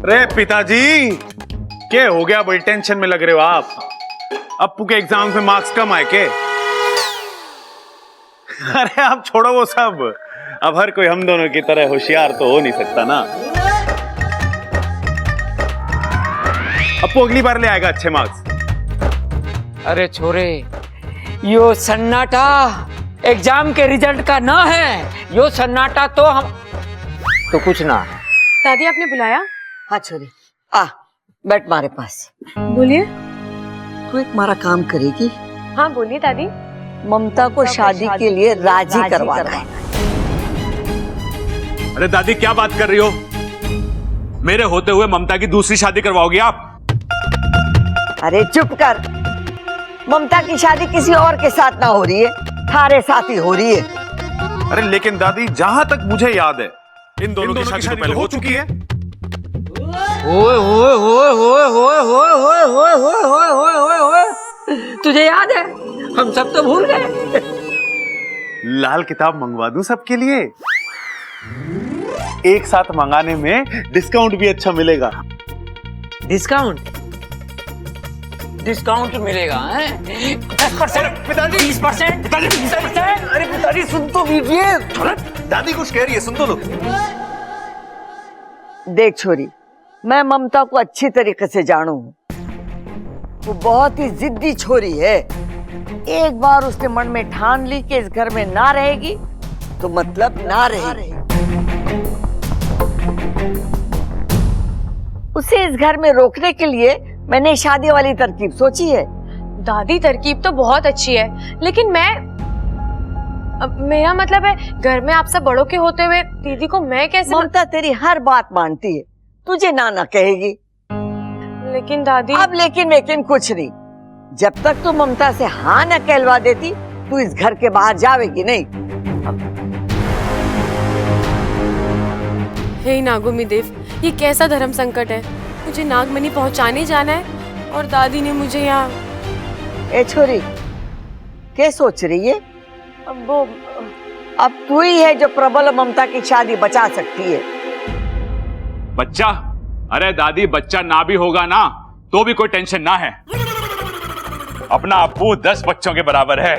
रे पिताजी, क्या हो गया? बड़ी टेंशन में लग रहे हो आप। अप्पू के एग्जाम में मार्क्स कम आए के? अरे आप छोड़ो वो सब। अब हर कोई हम दोनों की तरह होशियार तो हो नहीं सकता ना। अप्पू अगली बार ले आएगा अच्छे मार्क्स। अरे छोरे, यो सन्नाटा एग्जाम के रिजल्ट का ना है, यो सन्नाटा तो हम तो कुछ ना। दादी आपने बुलाया? हाँ छोरी, आ बैठ मारे पास। बोलिए। तू एक मारा काम करेगी? हाँ बोलिए दादी। ममता को शादी के लिए राजी करवाना है। अरे दादी क्या बात कर रही हो? मेरे होते हुए ममता की दूसरी शादी करवाओगी आप? अरे चुप कर। ममता की शादी किसी और के साथ ना हो रही है, थारे साथ ही हो रही है। अरे लेकिन दादी, जहां तक मुझे याद है इन दोनों की शादी तो पहले हो चुकी है। ओए ओए ओए ओए ओए ओए ओए ओए ओए ओए ओए ओए, तुझे याद है? हम सब तो भूल गए। लाल किताब मंगवा दूं सबके लिए? एक साथ मंगाने में डिस्काउंट भी अच्छा मिलेगा। डिस्काउंट? डिस्काउंट मिलेगा? 10%, पिताजी 20%, पिताजी 20%। अरे पिताजी सुन तो लीजिए। दादी कुछ कह रही है, सुन तो लो। देख छोरी, मैं ममता को अच्छी तरीके से जानू हूँ। वो बहुत ही जिद्दी छोरी है। एक बार उसने मन में ठान ली कि इस घर में ना रहेगी तो मतलब ना रहेगी। उसे इस घर में रोकने के लिए मैंने शादी वाली तरकीब सोची है। दादी तरकीब तो बहुत अच्छी है, लेकिन मेरा मतलब है घर में आप सब बड़ों के होते हुए दीदी को मैं कैसे? ममता तेरी हर बात मानती है, तुझे ना कहेगी। लेकिन दादी। अब लेकिन कुछ नहीं। जब तक तू ममता से हाँ न कहलवा देती, तू इस घर के बाहर जावेगी नहीं। हे नागोमी देव, ये कैसा धर्म संकट है? मुझे नागमणि पहुंचाने जाना है और दादी ने मुझे यहाँ। ए छोरी, क्या सोच रही है? अब तू ही है जो प्रबल ममता की शादी बचा सकती है। बच्चा? अरे दादी, बच्चा ना भी होगा ना तो भी कोई टेंशन ना है। अपना अप्पू 10 बच्चों के बराबर है।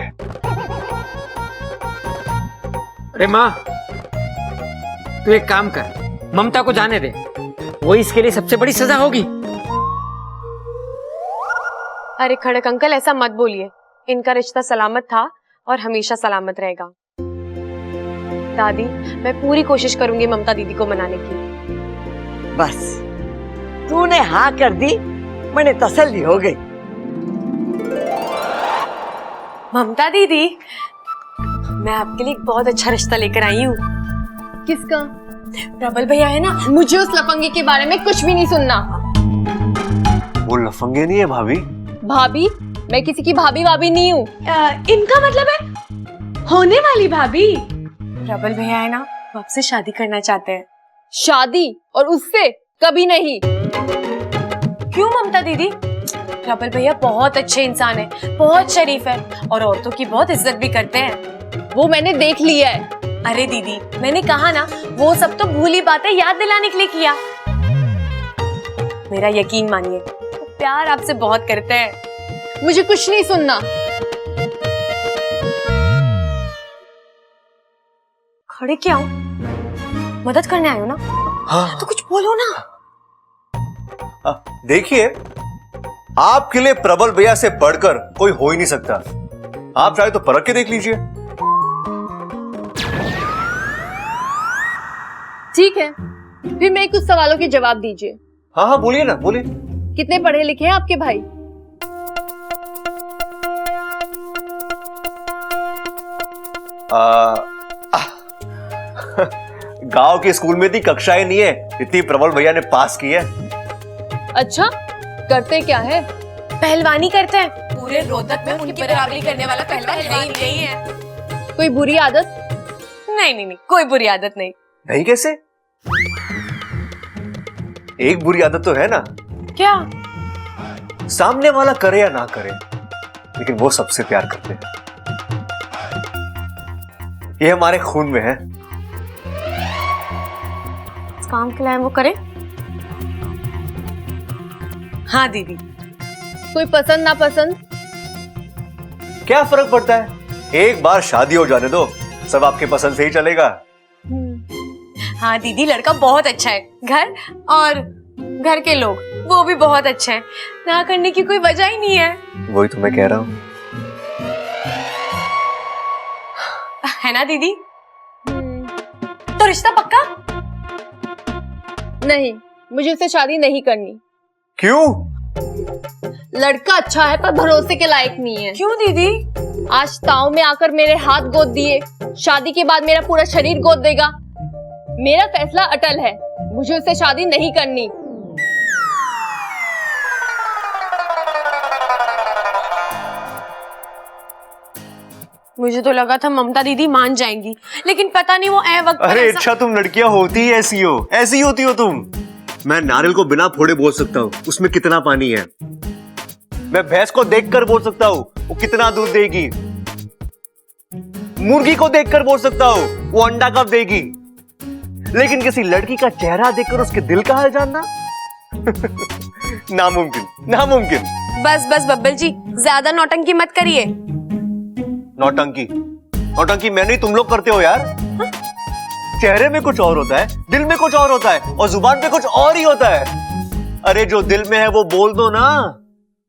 अरे माँ, तू एक काम कर, ममता को जाने दे। वो इसके लिए सबसे बड़ी सजा होगी। अरे खड़क अंकल, ऐसा मत बोलिए। इनका रिश्ता सलामत था और हमेशा सलामत रहेगा। दादी, मैं पूरी कोशिश करूंगी ममता दीदी को मनाने की। बस तूने हाँ कर दी, मैंने तसल्ली हो गई। ममता दीदी, मैं आपके लिए एक बहुत अच्छा रिश्ता लेकर आई हूँ। किसका? प्रबल भैया है ना। मुझे उस लफंगे के बारे में कुछ भी नहीं सुनना। वो लफंगे नहीं है भाभी। भाभी? मैं किसी की भाभी वाभी नहीं हूँ। इनका मतलब है होने वाली भाभी। प्रबल भैया है ना, वो आपसे शादी करना चाहते हैं। शादी? और उससे? कभी नहीं। क्यों ममता दीदी? प्रबल भैया बहुत अच्छे इंसान है, बहुत शरीफ है और औरतों की बहुत इज्जत भी करते हैं। वो मैंने देख लिया है। अरे दीदी, मैंने कहा ना, वो सब तो भूली बातें याद दिलाने के लिए किया। मेरा यकीन मानिए, वो प्यार आपसे बहुत करते हैं। मुझे कुछ नहीं सुनना। खड़े क्या हो? मदद करने आए हो ना? हाँ। तो कुछ बोलो ना। देखिए, आपके लिए प्रबल भैया से बढ़कर कोई हो ही नहीं सकता। आप चाहे तो परख के देख लीजिए। ठीक है, फिर मेरे कुछ सवालों के जवाब दीजिए। हाँ हाँ, बोलिए ना, बोलिए। कितने पढ़े लिखे हैं आपके भाई? गांव के स्कूल में इतनी कक्षाएं नहीं है इतनी प्रबल भैया ने पास की है। अच्छा, करते क्या है? पहलवानी करते हैं। पूरे रोहतक में उनकी बराबरी करने वाला पहलवान है ही नहीं है। कोई बुरी आदत? नहीं, कोई बुरी आदत नहीं। नहीं कैसे? एक बुरी आदत तो है ना। क्या? सामने वाला करे या ना करे, लेकिन वो सबसे प्यार करते हैं। ये हमारे खून में है। काम के लिए वो करे। हाँ दीदी। कोई पसंद ना पसंद? क्या फर्क पड़ता है, एक बार शादी हो जाने दो, सब आपके पसंद से ही चलेगा। हाँ दीदी, लड़का बहुत अच्छा है, घर और घर के लोग वो भी बहुत अच्छे हैं, ना करने की कोई वजह ही नहीं है। वही तो मैं कह रहा हूँ। है ना दीदी? तो रिश्ता पक्का? नहीं, मुझे उससे शादी नहीं करनी। क्यों? लड़का अच्छा है पर भरोसे के लायक नहीं है। क्यों दीदी? आज ताऊ में आकर मेरे हाथ गोद दिए, शादी के बाद मेरा पूरा शरीर गोद देगा। मेरा फैसला अटल है, मुझे उससे शादी नहीं करनी। मुझे तो लगा था ममता दीदी मान जाएंगी, लेकिन पता नहीं वो ए वक्त पर अरे ऐसा... अच्छा, तुम लड़कियां होती ही ऐसी हो, ऐसी होती हो तुम। मैं नारियल को बिना फोड़े बोल सकता हूँ उसमें कितना पानी है। मैं भैंस को देखकर बोल सकता हूँ वो कितना दूध देगी। मुर्गी को देखकर बोल सकता हूँ वो अंडा कब देगी। लेकिन किसी लड़की का चेहरा देखकर उसके दिल का हाल जानना नामुमकिन, नामुमकिन। बस बस बब्बल जी, ज्यादा नौटंकी मत करिए। नौटंकी? नौटंकी मैं नहीं, तुम लोग करते हो यार। चेहरे में कुछ और होता है, दिल में कुछ और होता है, और जुबान पे कुछ और ही होता है। अरे जो दिल में है वो बोल दो ना,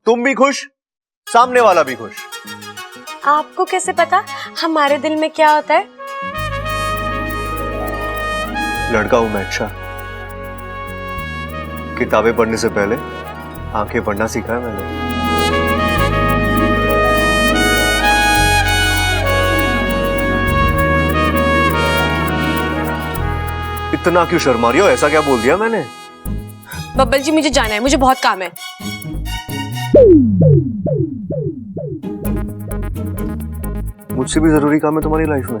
तुम भी खुश, सामने वाला भी खुश। आपको कैसे पता हमारे दिल में क्या होता है? लड़का हूं मैं, अच्छा। किताबें पढ़ने से पहले आंखें पढ़ना सीखा है मैंने। इतना क्यों शर्मा रही हो? ऐसा क्या बोल दिया मैंने? बब्बल जी मुझे जाना है, मुझे बहुत काम है। मुझसे भी जरूरी काम है तुम्हारी लाइफ में?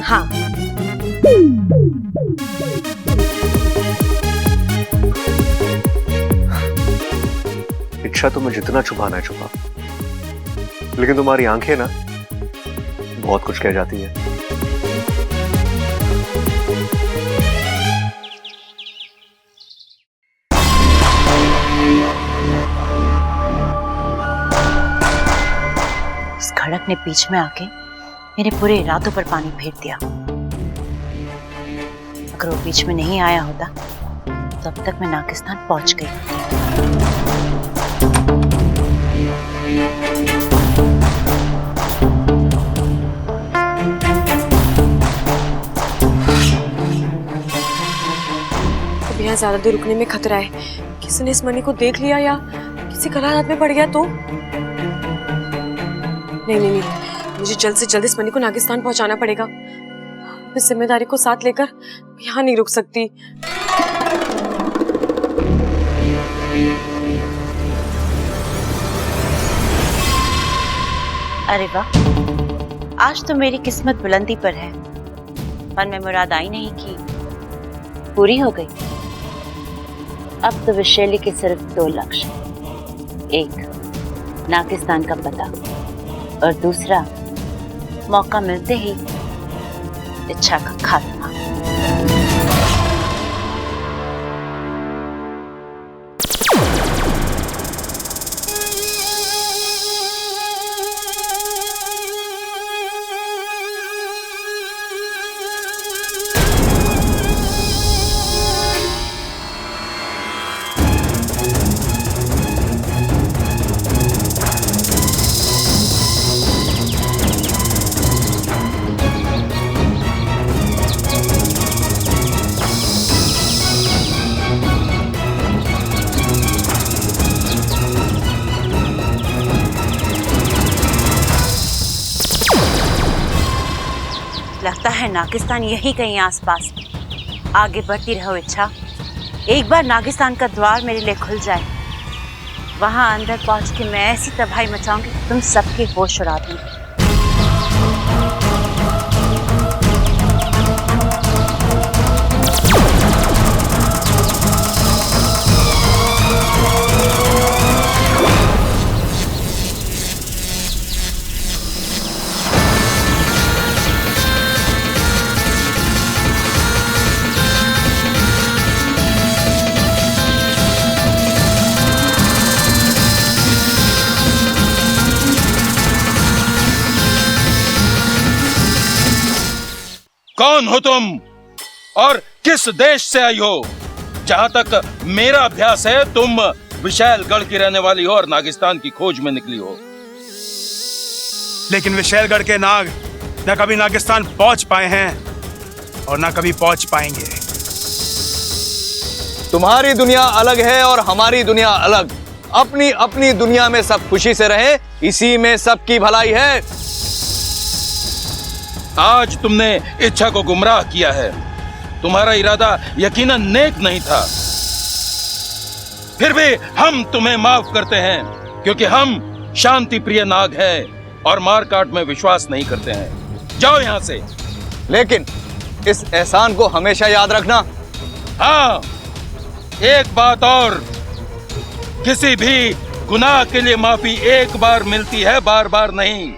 हाँ। इच्छा तुम्हें जितना छुपाना है छुपा, लेकिन तुम्हारी आंखें ना बहुत कुछ कह जाती है। इस खड़क ने बीच में आके मेरे पूरे इरादों पर पानी फेर दिया। अगर वो बीच में नहीं आया होता तो अब तक मैं नाकिस्तान पहुंच गई होती। यहाँ ज्यादा देर रुकने में खतरा है। किसी ने इस मनी को देख लिया या किसी गलत हाथ में पड़ गया तो? नहीं नहीं नहीं, मुझे जल्द से जल्द इस मनी को नागिस्तान पहुंचाना पड़ेगा। इस जिम्मेदारी को साथ लेकर यहाँ नहीं रुक सकती। अरे वाह, आज तो मेरी किस्मत बुलंदी पर है। मन में मुराद आई नहीं की पूरी हो गई। अब तो विशैली के सिर्फ 2 लक्ष्य, एक नाकिस्तान का पता और दूसरा मौका मिलते ही इच्छा का खात्मा। लगता है नागिस्तान यही कहीं आसपास। आगे बढ़ती रहो इच्छा, एक बार नागिस्तान का द्वार मेरे लिए खुल जाए, वहां अंदर पहुंच के मैं ऐसी तबाही मचाऊंगी तुम सबके होश उड़ा दूंगी। कौन हो तुम और किस देश से आई हो? जहां तक मेरा अभ्यास है, तुम विशालगढ़ की रहने वाली हो और नागिस्तान की खोज में निकली हो। लेकिन विशालगढ़ के नाग न कभी नागिस्तान पहुंच पाए हैं और न कभी पहुंच पाएंगे। तुम्हारी दुनिया अलग है और हमारी दुनिया अलग। अपनी अपनी दुनिया में सब खुशी से रहे, इसी में सबकी भलाई है। आज तुमने इच्छा को गुमराह किया है। तुम्हारा इरादा यकीनन नेक नहीं था। फिर भी हम तुम्हें माफ करते हैं, क्योंकि हम शांति प्रिय नाग हैं और मार काट में विश्वास नहीं करते हैं। जाओ यहां से। लेकिन इस एहसान को हमेशा याद रखना। हाँ, एक बात और, किसी भी गुनाह के लिए माफी एक बार मिलती है, बार बार नहीं।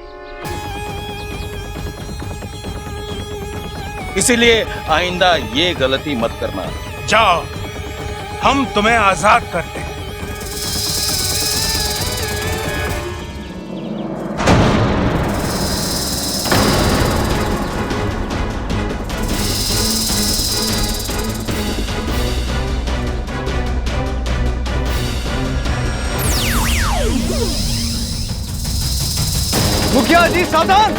इसीलिए आइंदा ये गलती मत करना। जाओ, हम तुम्हें आजाद करते हैं। मुखिया जी सावधान।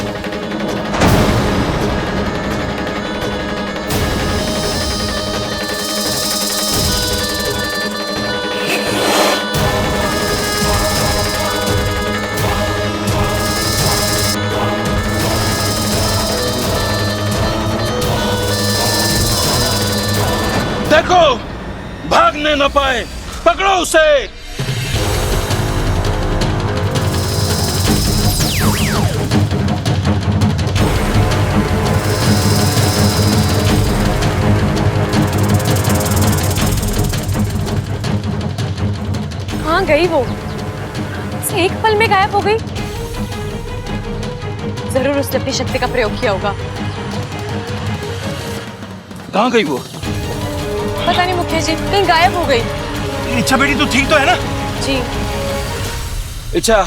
देखो, भागने न पाए, पकड़ो उसे। कहाँ गई वो? एक पल में गायब हो गई। जरूर उसने अपनी शक्ति का प्रयोग किया होगा। कहाँ गई वो? पता नहीं मुखिया जी, कहीं गायब हो गई। इच्छा बेटी तू ठीक तो है ना? जी। इच्छा,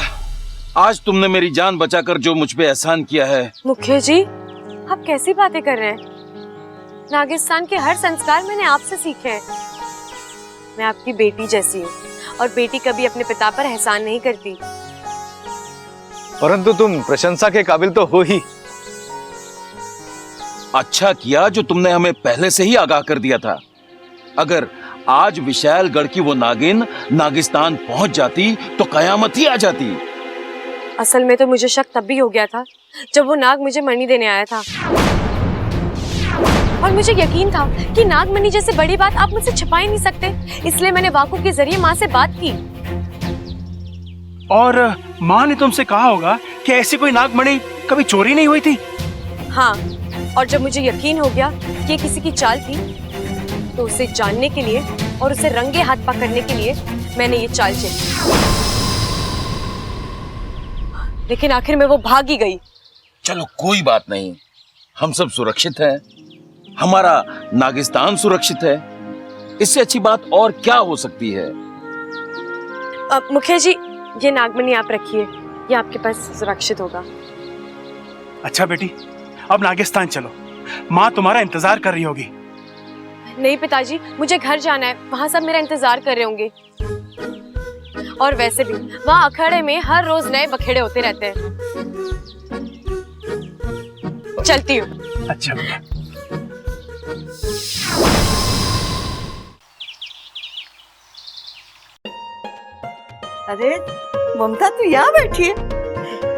आज तुमने मेरी जान बचाकर जो मुझ पे एहसान किया है। मुखिया जी, आप कैसी बातें कर रहे हैं? नागिस्तान के हर संस्कार मैंने आपसे सीखे हैं। मैं आपकी बेटी जैसी हूँ और बेटी कभी अपने पिता पर एहसान नहीं करती। परंतु तुम प्रशंसा के काबिल तो हो ही। अच्छा किया जो तुमने हमें पहले से ही आगाह कर दिया था। अगर आज विशालगढ़ की वो नागिन नागिस्तान पहुंच जाती तो कयामत ही आ जाती। असल में तो मुझे शक तब भी हो गया था जब वो नाग मुझे मणि देने आया था, और मुझे यकीन था कि नागमणि जैसे बड़ी बात आप मुझसे छिपा ही नहीं सकते। इसलिए मैंने वाकु के जरिए माँ से बात की। और माँ ने तुमसे कहा होगा कि ऐसी कोई नागमणि कभी चोरी नहीं हुई थी। हाँ, और जब मुझे यकीन हो गया कि ये किसी की चाल थी, तो उसे जानने के लिए और उसे रंगे हाथ पकड़ने के लिए मैंने ये चाल चली। लेकिन आखिर में वो भाग ही गई। चलो कोई बात नहीं, हम सब सुरक्षित हैं, हमारा नागिस्तान सुरक्षित है। इससे अच्छी बात और क्या हो सकती है? मुखिया जी, ये नागमणि आप रखिए, ये आपके पास सुरक्षित होगा। अच्छा बेटी, अब नागिस्तान चलो, माँ तुम्हारा इंतजार कर रही होगी। नहीं पिताजी, मुझे घर जाना है, वहाँ सब मेरा इंतजार कर रहे होंगे। और वैसे भी वहाँ अखाड़े में हर रोज नए बखेड़े होते रहते हैं। चलती हूँ। अच्छा बेटा। अरे ममता, तू यहाँ बैठी है?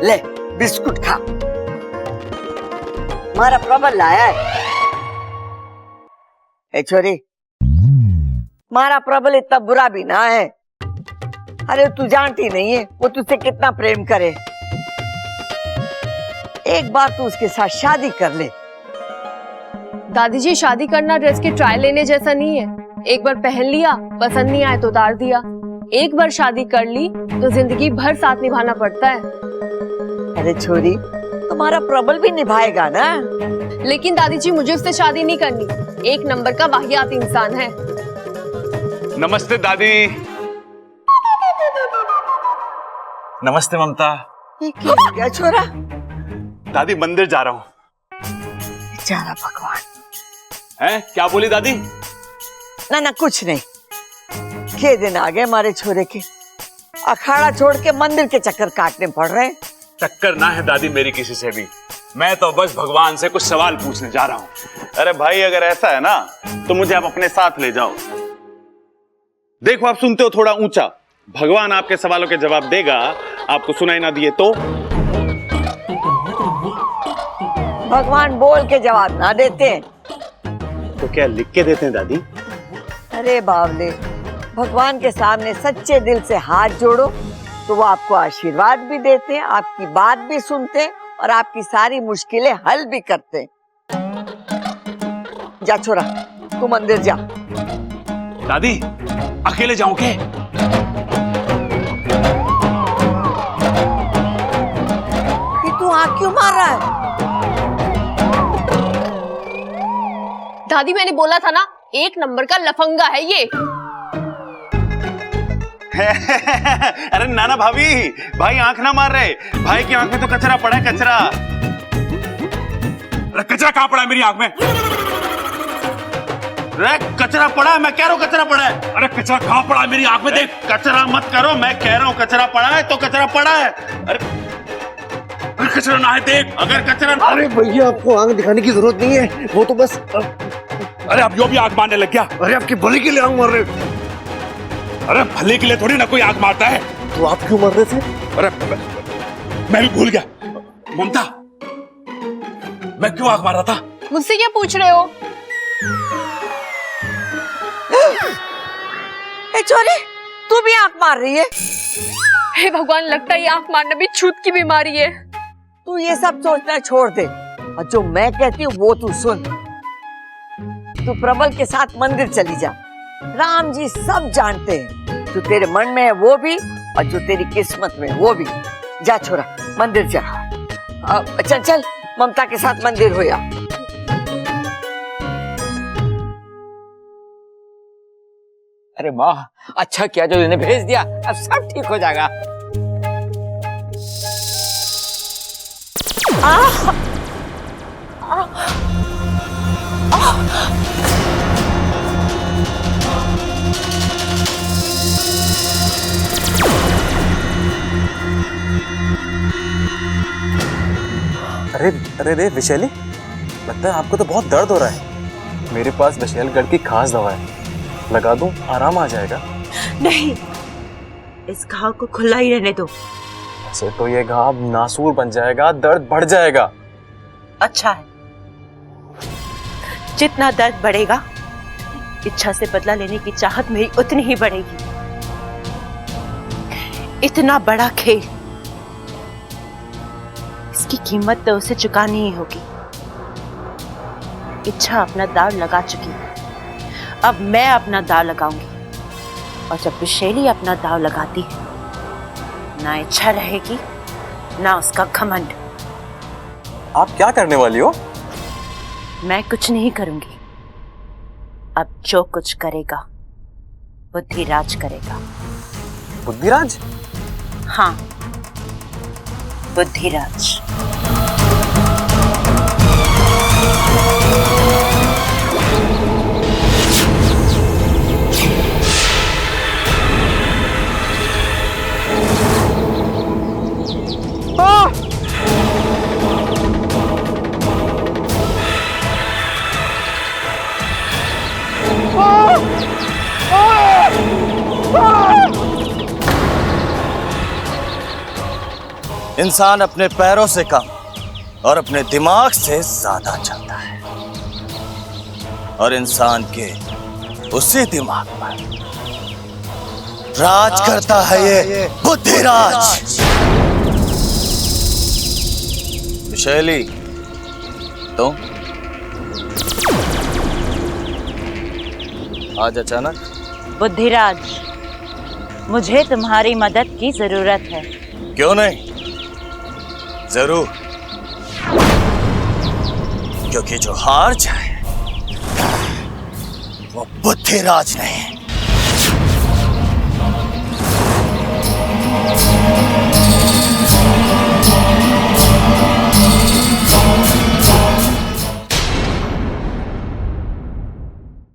ले बिस्कुट खा, मारा प्रबल लाया है। ए छोरी, मारा प्रबल इतना बुरा भी ना है। अरे तू जानती नहीं है वो तुझसे कितना प्रेम करे। एक बार तू उसके साथ शादी कर ले। दादी जी, शादी करना ड्रेस की ट्रायल लेने जैसा नहीं है। एक बार पहन लिया, पसंद नहीं आया तो उतार दिया। एक बार शादी कर ली तो जिंदगी भर साथ निभाना पड़ता है। अरे छोरी, तुम्हारा प्रबल भी निभाएगा ना। लेकिन दादी जी, मुझे उससे शादी नहीं करनी। एक नंबर का वाहियात इंसान है। नमस्ते दादी। नमस्ते ममता। ये क्या छोरा? दादी, मंदिर जा रहा हूँ। बेचारा भगवान। हैं क्या बोली दादी? ना ना कुछ नहीं, के दिन आ गए हमारे छोरे के, अखाड़ा छोड़ के मंदिर के चक्कर काटने पड़ रहे हैं। टक्कर ना है दादी मेरी किसी से भी, मैं तो बस भगवान से कुछ सवाल पूछने जा रहा हूँ। अरे भाई अगर ऐसा है ना तो मुझे आप अपने साथ ले जाओ। देखो आप सुनते हो थोड़ा ऊंचा, भगवान आपके सवालों के जवाब देगा, आपको सुनाई ना दिए तो? भगवान बोल के जवाब ना देते हैं तो क्या लिख के देते हैं दादी? अरे बावले, भगवान के सामने सच्चे दिल से हाथ जोड़ो तो वो आपको आशीर्वाद भी देते हैं, आपकी बात भी सुनते हैं और आपकी सारी मुश्किलें हल भी करते हैं। जा छोरा, तू मंदिर जा। दादी अकेले जाऊं के? तू आँख क्यों मार रहा है? दादी मैंने बोला था ना, एक नंबर का लफंगा है ये। अरे नाना भाभी, भाई आंख ना मार रहे, भाई की आंख में तो कचरा पड़ा है, कचरा। अरे कचरा कहाँ पड़ा है मेरी आंख में? अरे कचरा पड़ा है, मैं कह रहा हूँ कचरा पड़ा है। अरे कचरा कहाँ पड़ा है मेरी आंख में? देख। कचरा मत करो, मैं कह रहा हूँ कचरा पड़ा है तो कचरा पड़ा है। अरे कचरा ना है, देख। अगर कचरा ना... अरे भैया आपको आंख दिखाने की जरूरत नहीं है, वो तो बस अरे अब यो भी आंख मारने लग गया। अरे आपकी भले के लिए आंख मार रहे। अरे भले के लिए थोड़ी ना कोई आंख मारता है। तो आप क्यों मार रहे थे? अरे मैं भी भूल गया। ममता, मैं क्यों आंख मार रहा था? मुझसे क्या पूछ रहे हो? ए छोरी, तू भी आंख मार रही है? हे भगवान, लगता है ये आंख मारना भी छूत की बीमारी है। तू ये सब सोचना छोड़ दे और जो मैं कहती हूँ वो तू सुन। तू प्रबल के साथ मंदिर चली जा, राम जी सब जानते हैं, जो तेरे मन में है वो भी और जो तेरी किस्मत में है वो भी। जा छोरा, मंदिर जा। चल चल, ममता के साथ मंदिर हो या। अरे माँ, अच्छा किया जो इन्हें भेज दिया, अब सब ठीक हो जाएगा। अरे अरे रे विशैली, लगता है आपको तो बहुत दर्द हो रहा है। मेरे पास विशैलगढ़ की खास दवा है, लगा दूं, आराम आ जाएगा। नहीं, इस घाव को खुला ही रहने दो। ऐसे तो ये घाव नासूर बन जाएगा, दर्द बढ़ जाएगा। अच्छा है, जितना दर्द बढ़ेगा, इच्छा से बदला लेने की चाहत मेरी उतनी ही बढ़ेगी। इतना बड़ा खेल, इसकी कीमत तो उसे चुकानी ही होगी। इच्छा अपना दाव लगा चुकी है, अब मैं अपना दाव लगाऊंगी। और जब विशैली अपना दाव लगाती है, ना इच्छा रहेगी ना उसका घमंड। आप क्या करने वाली हो? मैं कुछ नहीं करूंगी, अब जो कुछ करेगा बुद्धिराज करेगा। बुद्धिराज? हाँ, बुद्धिराज। इंसान अपने पैरों से कम और अपने दिमाग से ज्यादा चलता है, और इंसान के उसी दिमाग पर राज करता है ये बुद्धिराज। विशैली, तुम आज अचानक? बुद्धिराज, मुझे तुम्हारी मदद की जरूरत है। क्यों नहीं, जरूर। क्योंकि जो हार जाए वो बुद्धिराज नहीं,